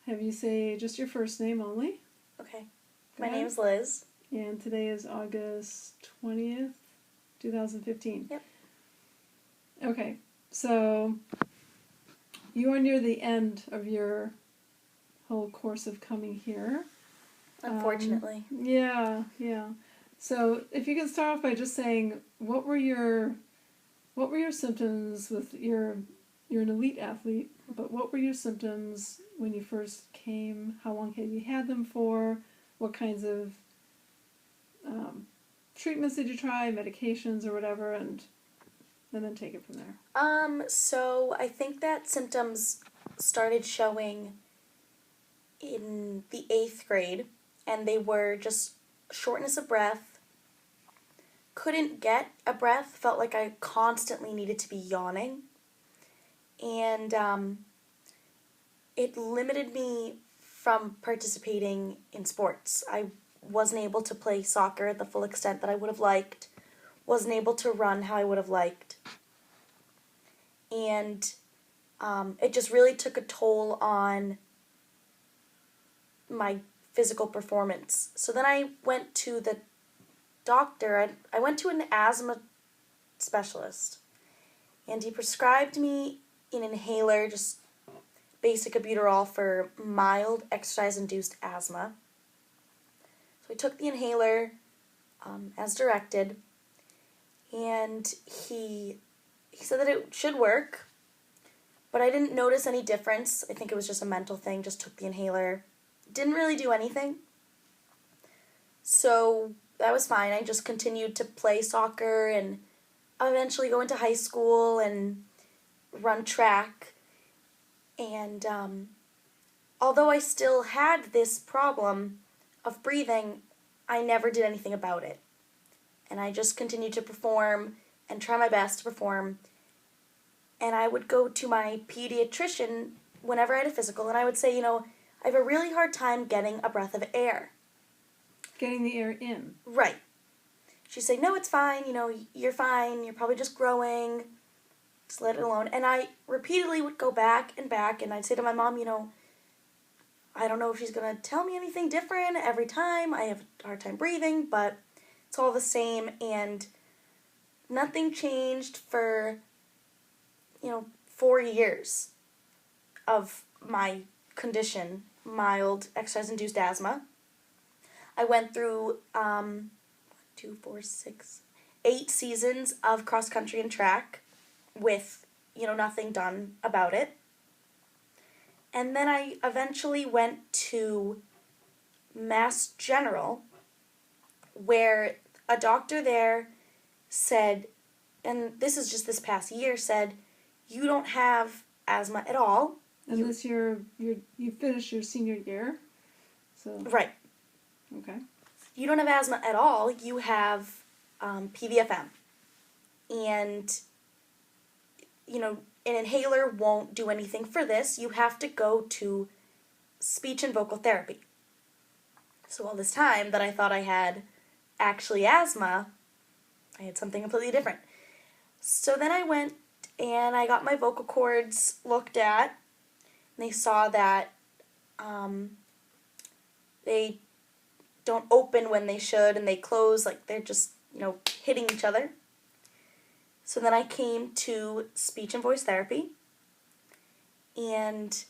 have you say just your first name only. Okay. Go My ahead. name's Liz. And today is August 20th, 2015. Yep. Okay, so you are near the end of your whole course of coming here. Unfortunately. Yeah. So if you could start off by just saying what were your symptoms with you're an elite athlete, but what were your symptoms when you first came? How long have you had them for? What kinds of treatments did you try, medications or whatever, and then take it from there. So I think that symptoms started showing in the 8th grade, and they were just shortness of breath, couldn't get a breath, felt like I constantly needed to be yawning, and it limited me from participating in sports. I wasn't able to play soccer at the full extent that I would have liked, wasn't able to run how I would have liked, and it just really took a toll on my physical performance. So then I went to the doctor. I went to an asthma specialist, and he prescribed me an inhaler, just basic albuterol for mild exercise-induced asthma. So I took the inhaler as directed, and he said that it should work, but I didn't notice any difference. I think it was just a mental thing, just took the inhaler. Didn't really do anything. So that was fine. I just continued to play soccer and eventually go into high school and run track. And although I still had this problem of breathing, I never did anything about it. And I just continued to perform and try my best to perform. And I would go to my pediatrician whenever I had a physical, and I would say, I have a really hard time getting a breath of air. Getting the air in. Right. She'd say, no, it's fine, you're fine, you're probably just growing, just let it alone. And I repeatedly would go back, and I'd say to my mom, I don't know if she's going to tell me anything different every time. I have a hard time breathing, but it's all the same, and nothing changed for, 4 years of my condition, mild exercise-induced asthma. I went through 8 seasons of cross-country and track with, nothing done about it. And then I eventually went to Mass General, where a doctor there said, and this is just this past year, said, you don't have asthma at all. Unless you finished your senior year. So. Right. Okay. You don't have asthma at all. You have PVFM. And, an inhaler won't do anything for this. You have to go to speech and vocal therapy. So all this time that I thought I had actually asthma, I had something completely different. So then I went and I got my vocal cords looked at. And they saw that they don't open when they should, and they close like they're just, hitting each other. So then I came to speech and voice therapy, and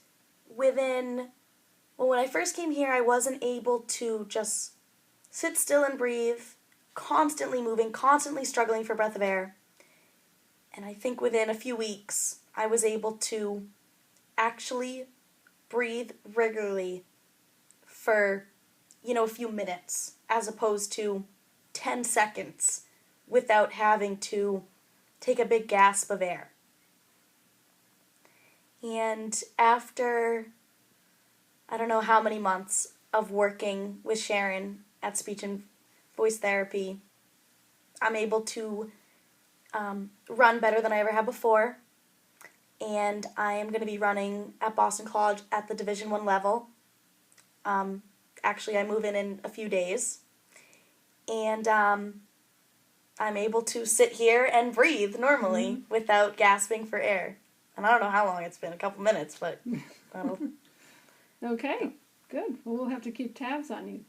when I first came here, I wasn't able to just sit still and breathe, constantly moving, constantly struggling for breath of air. And I think within a few weeks, I was able to actually breathe regularly for, a few minutes, as opposed to 10 seconds without having to take a big gasp of air. And after, I don't know how many months of working with Sharon at speech and voice therapy, I'm able to run better than I ever have before. And I am going to be running at Boston College at the Division I level. Actually, I move in a few days. And I'm able to sit here and breathe normally without gasping for air. And I don't know how long it's been, a couple minutes, but Okay, good. Well, we'll have to keep tabs on you.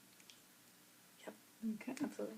Yep. Okay. Absolutely.